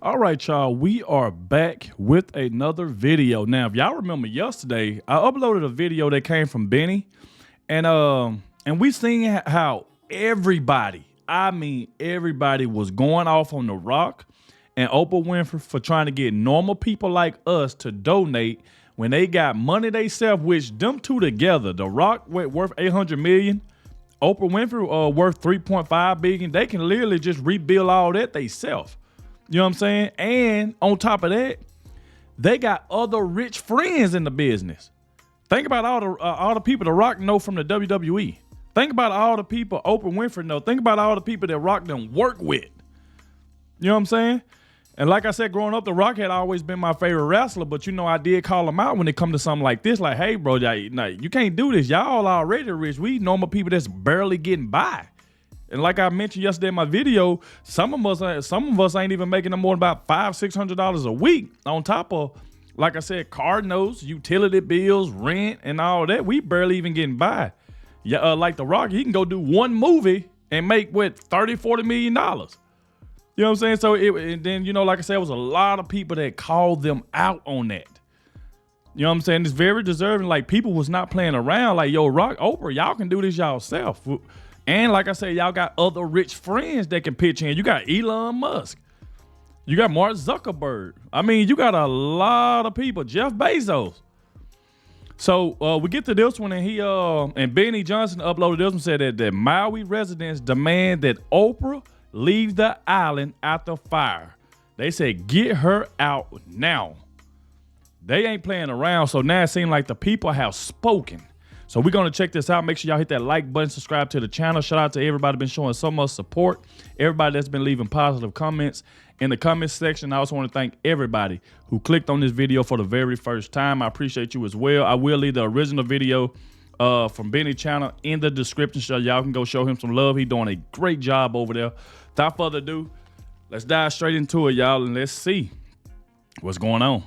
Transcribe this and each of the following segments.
All right, y'all, we are back with another video. Now, if y'all remember yesterday, I uploaded a video that came from Benny, and we seen how everybody, I mean everybody, was going off on The Rock and Oprah Winfrey for trying to get normal people like us to donate when they got money they self, which them two together, The Rock worth $800 million, Oprah Winfrey worth $3.5 billion. They can literally just rebuild all that they self. You know what I'm saying? And on top of that, they got other rich friends in the business. Think about all the people The Rock know from the WWE. Think about all the people Oprah Winfrey know. Think about all the people that Rock done work with. You know what I'm saying? And like I said, growing up, The Rock had always been my favorite wrestler, but I did call him out when it come to something like this. Like, hey, bro, you can't do this. Y'all already rich. We normal people that's barely getting by. And like I mentioned yesterday in my video, some of us ain't even making more than about $500-$600 a week. On top of, like I said, car notes, utility bills, rent, and all that. We barely even getting by. Yeah, like The Rock, he can go do one movie and make $30-$40 million. You know what I'm saying? So and then like I said, it was a lot of people that called them out on that. You know what I'm saying? It's very deserving. Like, people was not playing around. Like, yo, Rock, Oprah, y'all can do this yourself. And like I said, y'all got other rich friends that can pitch in. You got Elon Musk. You got Mark Zuckerberg. I mean, you got a lot of people. Jeff Bezos. So we get to this one, and Benny Johnson uploaded this one, said that Maui residents demand that Oprah leave the island after fire. They said, get her out now. They ain't playing around, so now it seems like the people have spoken. So we're going to check this out. Make sure y'all hit that like button, subscribe to the channel. Shout out to everybody been showing so much support. Everybody that's been leaving positive comments in the comments section. I also want to thank everybody who clicked on this video for the very first time. I appreciate you as well. I will leave the original video from Benny channel in the description so y'all can go show him some love. He's doing a great job over there. Without further ado, let's dive straight into it, y'all, and let's see what's going on.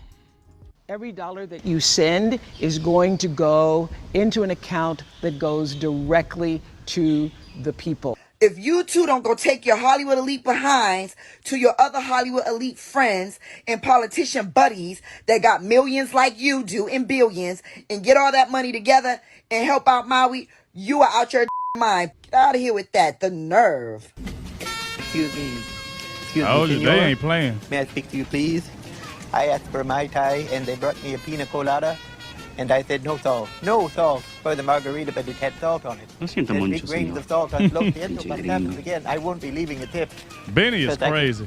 Every dollar that you send is going to go into an account that goes directly to the people. If you two don't go take your Hollywood elite behinds to your other Hollywood elite friends and politician buddies that got millions like you do and billions and get all that money together and help out Maui, you are out your mind. Get out of here with that. The nerve. Excuse me. Oh, Senor. they ain't playing. May I speak to you, please? I asked for Mai Tai, and they brought me a pina colada, and I said no salt. No salt for the margarita, but it had salt on it. Lo siento There's mucho, big grains señor. of salt on Lo siento, Pinche but gringo. again, I won't be leaving a tip. Benny is Because crazy.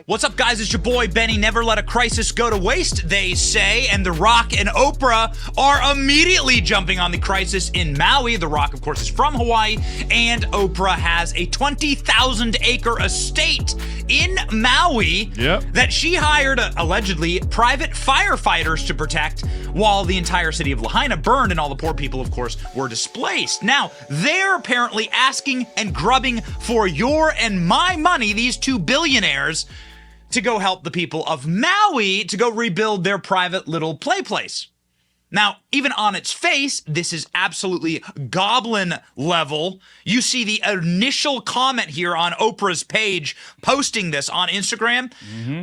What's up, guys? It's your boy Benny. Never let a crisis go to waste, they say. And The Rock and Oprah are immediately jumping on the crisis in Maui. The Rock, of course, is from Hawaii, and Oprah has a 20,000-acre estate in Maui that she hired, allegedly, private firefighters to protect while the entire city of Lahaina burned and all the poor people, of course, were displaced. Now, they're apparently asking and grubbing for your and my money, these two billionaires, to go help the people of Maui to go rebuild their private little play place. Now, even on its face, this is absolutely goblin level. You see the initial comment here on Oprah's page posting this on Instagram.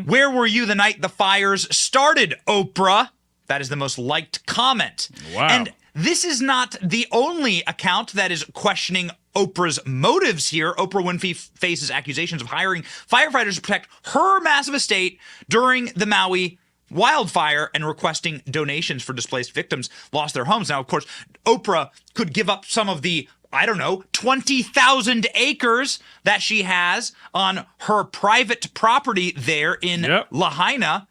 Where were you the night the fires started, Oprah? That is the most liked comment. Wow. And this is not the only account that is questioning Oprah's motives here. Oprah Winfrey faces accusations of hiring firefighters to protect her massive estate during the Maui wildfire and requesting donations for displaced victims lost their homes. Now, of course, Oprah could give up some of the, 20,000 acres that she has on her private property there in Lahaina.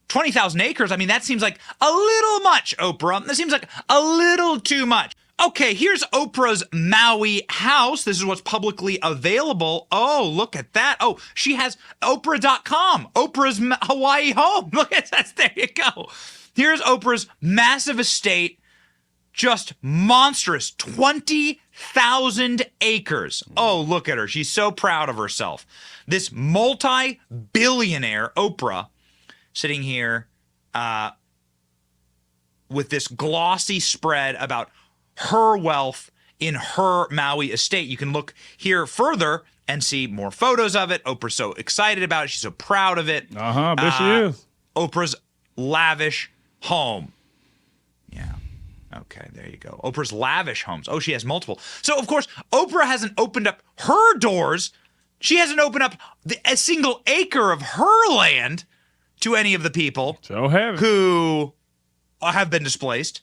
20,000 acres, I mean, that seems like a little much, Oprah. That seems like a little too much. Okay, here's Oprah's Maui house. This is what's publicly available. Oh, look at that. Oh, she has Oprah.com, Oprah's Hawaii home. Look at that. There you go. Here's Oprah's massive estate. Just monstrous. 20,000 acres. Oh, look at her. She's so proud of herself. This multi-billionaire Oprah sitting here with this glossy spread about her wealth in her Maui estate. You can look here further and see more photos of it. Oprah's so excited about it. She's so proud of it. Bet she is. Oprah's lavish home. Yeah. Okay, there you go. Oprah's lavish homes. Oh, she has multiple. So, of course, Oprah hasn't opened up her doors. She hasn't opened up a single acre of her land to any of the people who have been displaced.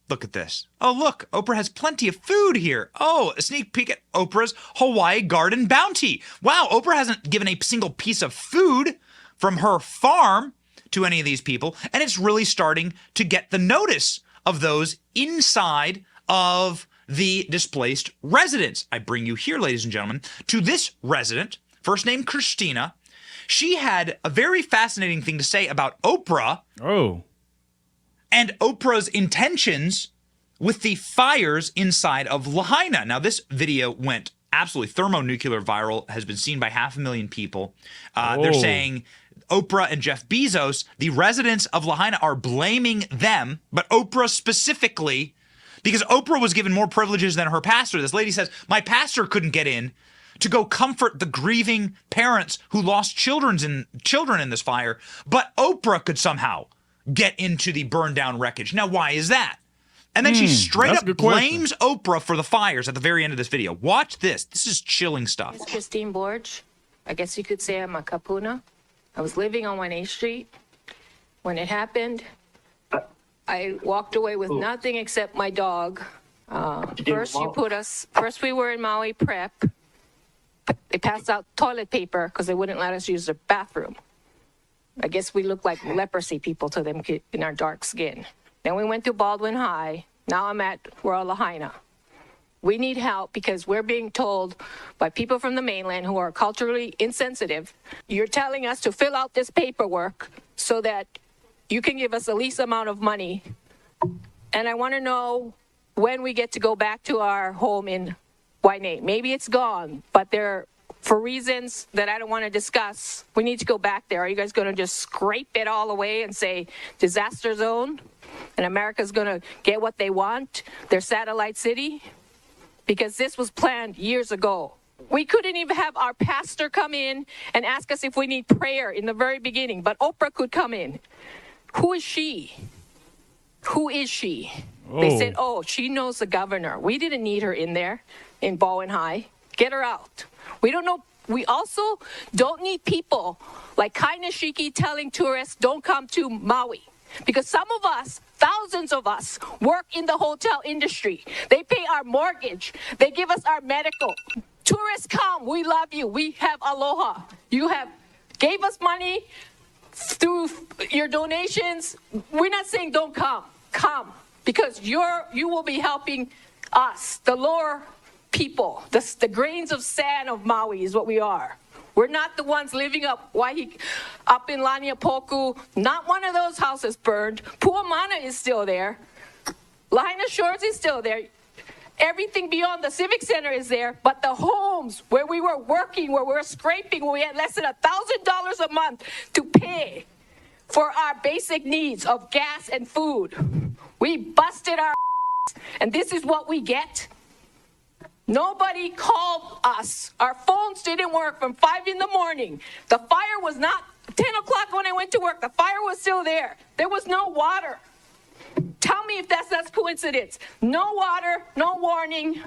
Look at this. Oh, look, Oprah has plenty of food here. Oh, a sneak peek at Oprah's Hawaii Garden Bounty. Wow, Oprah hasn't given a single piece of food from her farm to any of these people, and it's really starting to get the notice of those inside of the displaced residents. I bring you here, ladies and gentlemen, to this resident, first name Christina. She had a very fascinating thing to say about Oprah. Oh. And Oprah's intentions with the fires inside of Lahaina. Now, this video went absolutely thermonuclear viral, has been seen by 500,000 people. They're saying Oprah and Jeff Bezos, the residents of Lahaina, are blaming them, but Oprah specifically, because Oprah was given more privileges than her pastor. This lady says, my pastor couldn't get in to go comfort the grieving parents who lost children in this fire, but Oprah could somehow get into the burned down wreckage. Now, why is that? And then she straight up blames Oprah for the fires at the very end of this video. Watch this. This is chilling stuff. It's Christine Borge. I guess you could say I'm a kapuna. I was living on 1A Street when it happened. I walked away with nothing except my dog. First we were in Maui prep. They passed out toilet paper because they wouldn't let us use the bathroom. I guess we look like leprosy people to them in our dark skin. Then we went to Baldwin High. Now I'm at Royal Lahaina. We need help because we're being told by people from the mainland who are culturally insensitive, you're telling us to fill out this paperwork so that you can give us the least amount of money. And I want to know when we get to go back to our home in Wainea. Maybe it's gone, but for reasons that I don't want to discuss, we need to go back there. Are you guys going to just scrape it all away and say disaster zone? And America's going to get what they want, their satellite city? Because this was planned years ago. We couldn't even have our pastor come in and ask us if we need prayer in the very beginning, but Oprah could come in. Who is she? Who is she? They said, she knows the governor. We didn't need her in there in Bowen High. Get her out. We don't know. We also don't need people like Kai Nishiki telling tourists don't come to Maui. Because some of us, thousands of us, work in the hotel industry. They pay our mortgage. They give us our medical. Tourists come. We love you. We have aloha. You have gave us money through your donations. We're not saying don't come. Come. Because you will be helping us, the lower people. The grains of sand of Maui is what we are. We're not the ones living up in Laniapoku. Not one of those houses burned. Puamana is still there. Lahaina Shores is still there. Everything beyond the Civic Center is there. But the homes where we were working, where we were scraping, where we had less than $1,000 a month to pay for our basic needs of gas and food. We busted our and this is what we get. Nobody called us. Our phones didn't work from 5 in the morning. The fire was not 10 o'clock when I went to work. The fire was still there. There was no water. Tell me if that's coincidence. No water, no warning.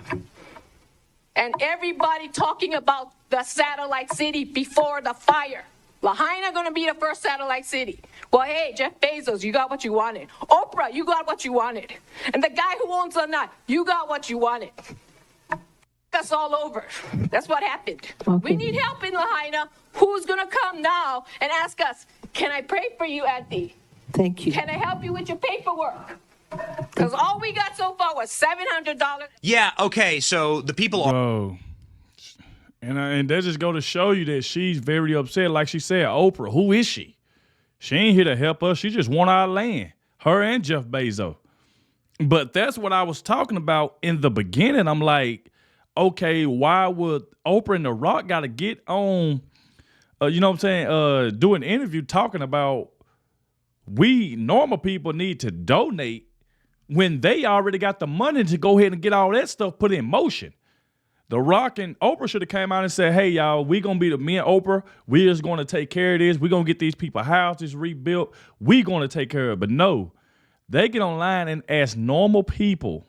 And everybody talking about the satellite city before the fire. Lahaina going to be the first satellite city. Well, hey, Jeff Bezos, you got what you wanted. Oprah, you got what you wanted. And the guy who owns the nut, you got what you wanted. Us all over. That's what happened. Okay. We need help in Lahaina. Who's going to come now and ask us, can I pray for you, Auntie? Thank you. Can I help you with your paperwork? Because all we got so far was $700. Yeah, okay, so the people are... Whoa. And that just go to show you that she's very upset. Like she said, Oprah, who is she? She ain't here to help us. She just want our land. Her and Jeff Bezos. But that's what I was talking about in the beginning. I'm like, okay, why would Oprah and The Rock got to get on, you know what I'm saying, do an interview talking about we normal people need to donate when they already got the money to go ahead and get all that stuff put in motion. The Rock and Oprah should have came out and said, hey, y'all, me and Oprah, we just going to take care of this. We're going to get these people houses rebuilt. We going to take care of it. But no, they get online and ask normal people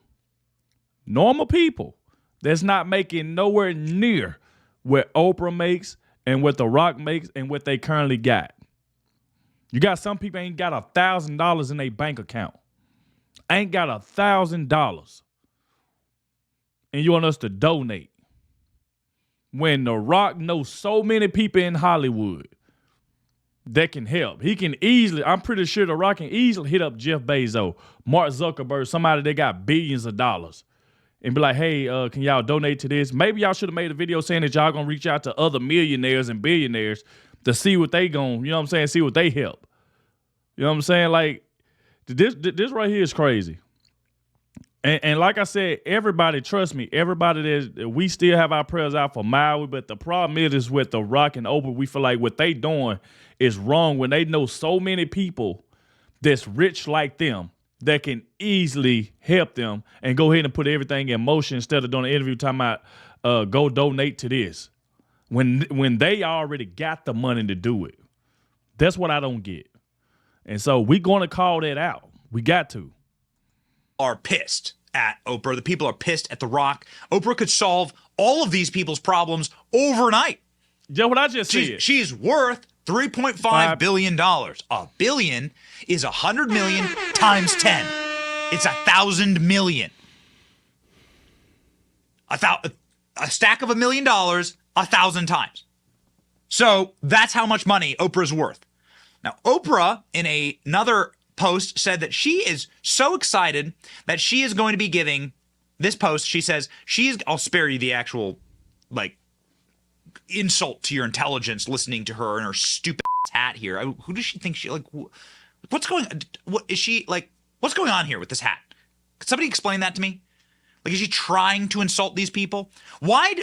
that's not making nowhere near what Oprah makes and what The Rock makes and what they currently got. You got some people ain't got $1,000 in their bank account. Ain't got $1,000. And you want us to donate. When The Rock knows so many people in Hollywood that can help. He can easily, I'm pretty sure The Rock can easily hit up Jeff Bezos, Mark Zuckerberg, somebody that got billions of dollars. And be like, hey, can y'all donate to this? Maybe y'all should have made a video saying that y'all gonna reach out to other millionaires and billionaires to see what they gon', you know what I'm saying, see what they help. You know what I'm saying? Like, this right here is crazy. And like I said, everybody, trust me, everybody we still have our prayers out for Maui, but the problem is with The Rock and Oprah, we feel like what they doing is wrong when they know so many people that's rich like them that can easily help them and go ahead and put everything in motion instead of doing an interview talking about go donate to this. When they already got the money to do it. That's what I don't get. And so we're going to call that out. We got to. Are pissed at Oprah. The people are pissed at The Rock. Oprah could solve all of these people's problems overnight. Yeah, what I just said. She's worth $3.5 billion. A billion is 100 million times 10. It's 1,000 million. A stack of $1 million 1,000 times. So that's how much money Oprah's worth. Now, Oprah, in another post, said that she is so excited that she is going to be giving this post. She says I'll spare you the actual insult to your intelligence listening to her and her stupid hat here. Who does she think what's going on here with this hat? Could somebody explain that to me? Like, is she trying to insult these people? Why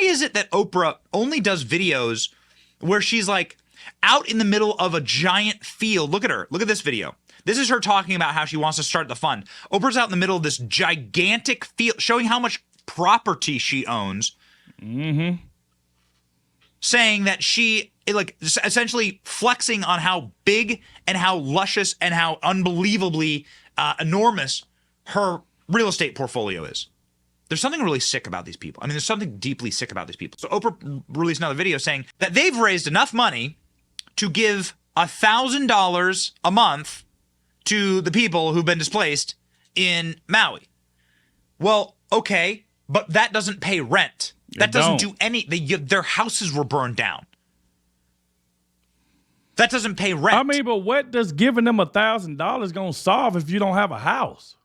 is it that Oprah only does videos where she's like out in the middle of a giant field? Look at her. Look at this video. This is her talking about how she wants to start the fund. Oprah's out in the middle of this gigantic field, showing how much property she owns. Mm-hmm. Saying that she, essentially flexing on how big and how luscious and how unbelievably enormous her real estate portfolio is. There's something really sick about these people. I mean, there's something deeply sick about these people. So Oprah released another video saying that they've raised enough money to give $1,000 a month to the people who've been displaced in Maui. Well, okay, but that doesn't pay rent. That doesn't do any. Their houses were burned down. That doesn't pay rent. I mean, but what does giving them $1,000 gonna solve if you don't have a house?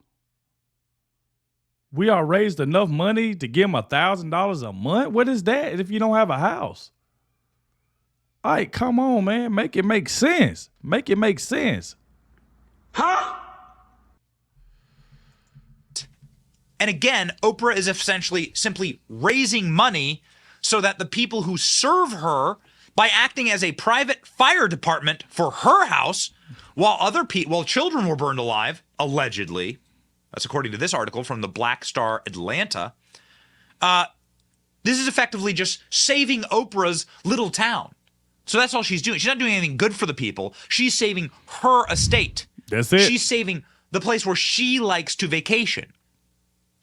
We are raised enough money to give them $1,000 a month. What is that if you don't have a house? All right, come on, man. Make it make sense. Make it make sense. Huh? And again, Oprah is essentially simply raising money so that the people who serve her, by acting as a private fire department for her house, while children were burned alive, allegedly, that's according to this article from the Black Star Atlanta, this is effectively just saving Oprah's little town. So that's all she's doing. She's not doing anything good for the people. She's saving her estate. That's it. She's saving the place where she likes to vacation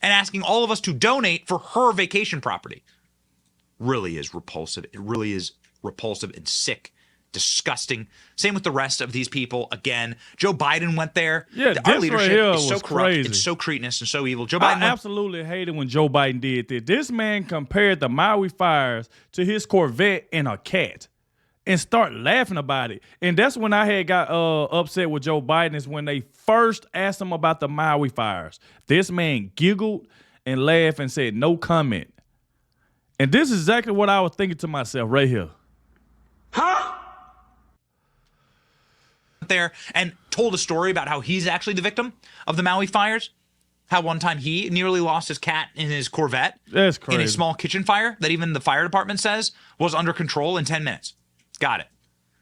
and asking all of us to donate for her vacation property. Really is repulsive. It really is repulsive and sick, disgusting. Same with the rest of these people. Again, Joe Biden went there. Yeah, our this leadership right here is so was corrupt. crazy. It's so cretinous and so evil. Joe Biden I absolutely hated when Joe Biden did this. This man compared the Maui fires to his Corvette and a cat and start laughing about it. And that's when I had got upset with Joe Biden, is when they first asked him about the Maui fires. This man giggled and laughed and said no comment. And this is exactly what I was thinking to myself right here. Huh? There and told a story about how he's actually the victim of the Maui fires. How one time he nearly lost his cat in his Corvette. That's crazy. In a small kitchen fire that even the fire department says was under control in 10 minutes. Got it.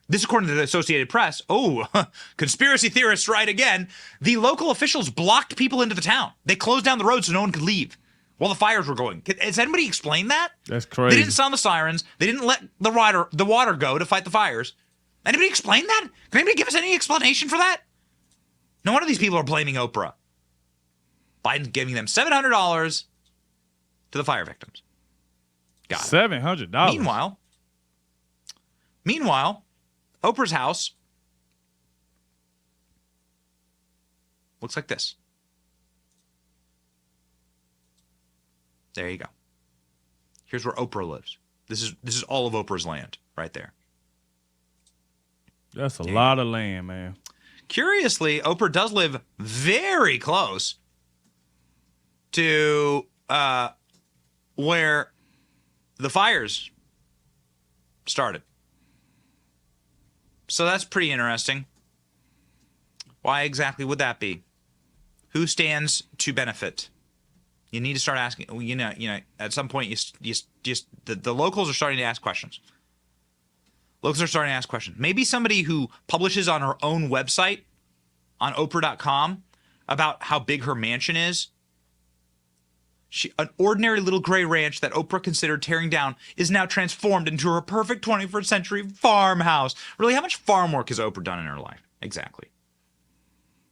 This according to the Associated Press. Oh, conspiracy theorists right again. The local officials blocked people into the town. They closed down the road so no one could leave. while the fires were going. Has anybody explained that? That's crazy. They didn't sound the sirens. They didn't let the water go to fight the fires. Anybody explain that? Can anybody give us any explanation for that? No wonder these people are blaming Oprah. Biden's giving them $700 to the fire victims. Got it. $700. Meanwhile, Oprah's house looks like this. There you go. Here's where Oprah lives. This is all of Oprah's land right there. That's a lot of land, man. Curiously, Oprah does live very close to where the fires started. So that's pretty interesting. Why exactly would that be? Who stands to benefit? You need to start asking. You know. At some point, the locals are starting to ask questions. Locals are starting to ask questions. Maybe somebody who publishes on her own website, on Oprah.com, about how big her mansion is. An ordinary little gray ranch that Oprah considered tearing down is now transformed into her perfect 21st century farmhouse. Really, how much farm work has Oprah done in her life? Exactly.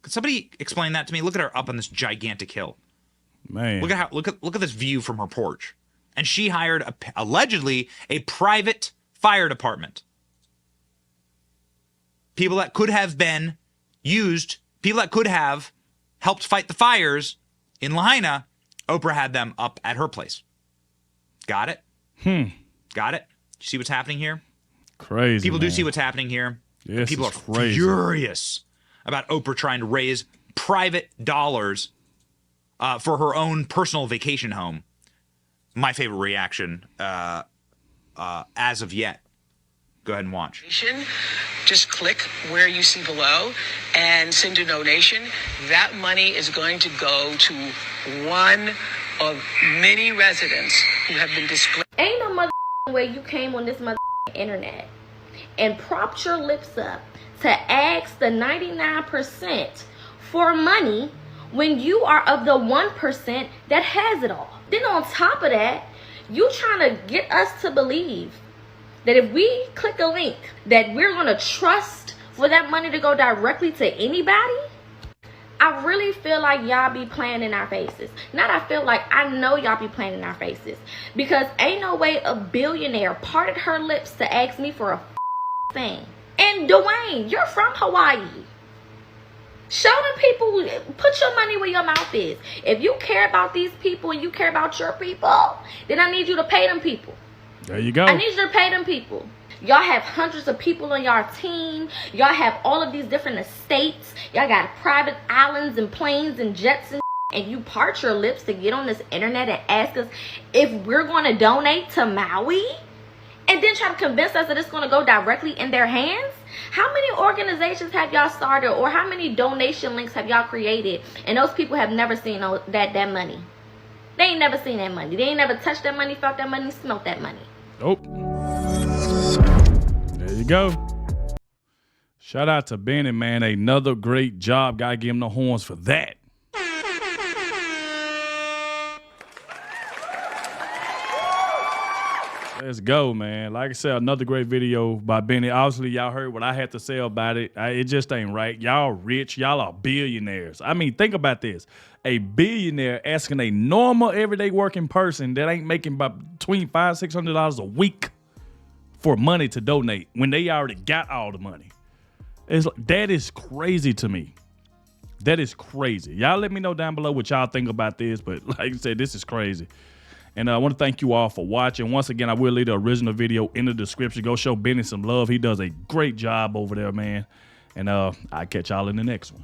Could somebody explain that to me? Look at her up on this gigantic hill. Man. Look at this view from her porch. And she hired allegedly a private fire department. People that could have been used, people that could have helped fight the fires in Lahaina, Oprah had them up at her place. Got it? Got it? You see what's happening here? Crazy. People man. do see what's happening here. Yes, people are crazy. furious about Oprah trying to raise private dollars for her own personal vacation home. My favorite reaction as of yet. Go ahead and watch. Just click where you see below and send a donation. That money is going to go to one of many residents who have been displaced. Ain't no mother way you came on this mother internet and propped your lips up to ask the 99% for money when you are of the 1% that has it all. Then on top of that, you trying to get us to believe that if we click a link that we're going to trust for that money to go directly to anybody. I really feel like y'all be playing in our faces. I know y'all be playing in our faces. Because ain't no way a billionaire parted her lips to ask me for a thing. And Dwayne, you're from Hawaii. Show them people, put your money where your mouth is. If you care about these people and you care about your people, then I need you to pay them people. There you go. I need you to pay them people. Y'all have hundreds of people on y'all team. Y'all have all of these different estates. Y'all got private islands and planes and jets and you part your lips to get on this internet and ask us if we're going to donate to Maui and then try to convince us that it's going to go directly in their hands. How many organizations have y'all started or how many donation links have y'all created and those people have never seen that money? They ain't never seen that money. They ain't never touched that money, felt that money, smelt that money. Nope. There you go. Shout out to Benny, man. Another great job. Gotta give him the horns for that. Let's go, man. Like I said, another great video by Benny. Obviously, y'all heard what I had to say about it. It just ain't right. Y'all rich. Y'all are billionaires. I mean, think about this. A billionaire asking a normal, everyday working person that ain't making about between $500-$600 a week for money to donate when they already got all the money. That is crazy to me. That is crazy. Y'all let me know down below what y'all think about this. But like I said, this is crazy. And I want to thank you all for watching. Once again, I will leave the original video in the description. Go show Benny some love. He does a great job over there, man. And I'll catch y'all in the next one.